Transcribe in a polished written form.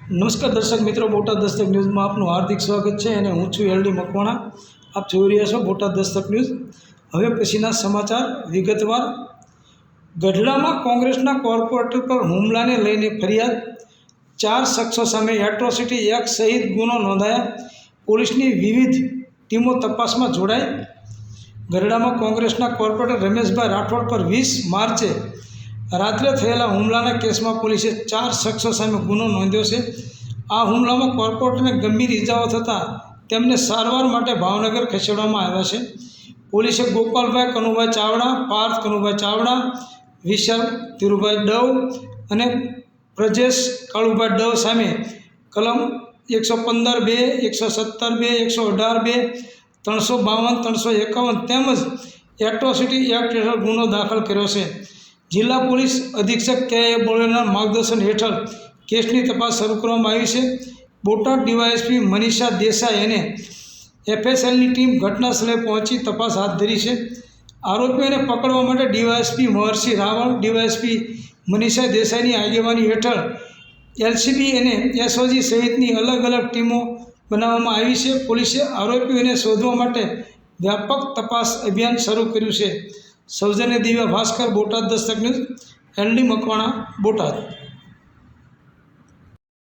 નમસ્કાર દર્શક મિત્રો, બોટાદ દસ્તક ન્યૂઝમાં આપનું હાર્દિક સ્વાગત છે અને હું છું એલડી મકવાણા। આપ જોઈ રહ્યા છો બોટાદ દસ્તક ન્યૂઝ। હવે પછીના સમાચાર વિગતવાર। ગઢડામાં કોંગ્રેસના કોર્પોરેટર પર હુમલાને લઈને ફરિયાદ, 4 શખ્સો સામે એટ્રોસિટી એક્ટ સહિત ગુનો નોંધાયા। પોલીસની વિવિધ ટીમો તપાસમાં જોડાઈ। ગઢડામાં કોંગ્રેસના કોર્પોરેટર રમેશભાઈ રાઠોડ પર 20 માર્ચે રાત્રે થયેલા હુમલાના કેસમાં પોલીસે 4 શખ્સો સામે ગુનો નોંધ્યો છે। આ હુમલામાં કોર્પોરેટરને ગંભીર ઇજાઓ થતાં તેમને સારવાર માટે ભાવનગર ખસેડવામાં આવ્યા છે। પોલીસે ગોપાલભાઈ કનુભાઈ ચાવડા, પાર્થ કનુભાઈ ચાવડા, વિશાલ ધીરુભાઈ ડવ અને પ્રજેશ કાળુભાઈ ડવ સામે કલમ 115(2), 117(2), 118(2), 352, 351 તેમજ એટ્રોસિટી એક્ટ હેઠળ ગુનો દાખલ કર્યો છે। જિલ્લા પોલીસ અધિક્ષક કે એ બોલેના માર્ગદર્શન હેઠળ કેસની તપાસ શરૂ કરવામાં આવી છે। બોટાદ ડીવાયએસપી મનીષા દેસાઈ અને એફએસએલની ટીમ ઘટના સ્થળે પહોંચી તપાસ હાથ ધરી છે। આરોપીઓને પકડવા માટે ડીવાયએસપી મહર્ષિ રાવળ, ડીવાયએસપી મનીષા દેસાઈની આગેવાની હેઠળ એલસીબી અને એસઓજી સહિતની અલગ અલગ ટીમો બનાવવામાં આવી છે। પોલીસે આરોપીઓને શોધવા માટે વ્યાપક તપાસ અભિયાન શરૂ કર્યું છે। સૌજન્ય દિવ્યા ભાસ્કર, બોટાદ દસ્તક ન્યૂઝ, એલડી મકવાણા, બોટાદ।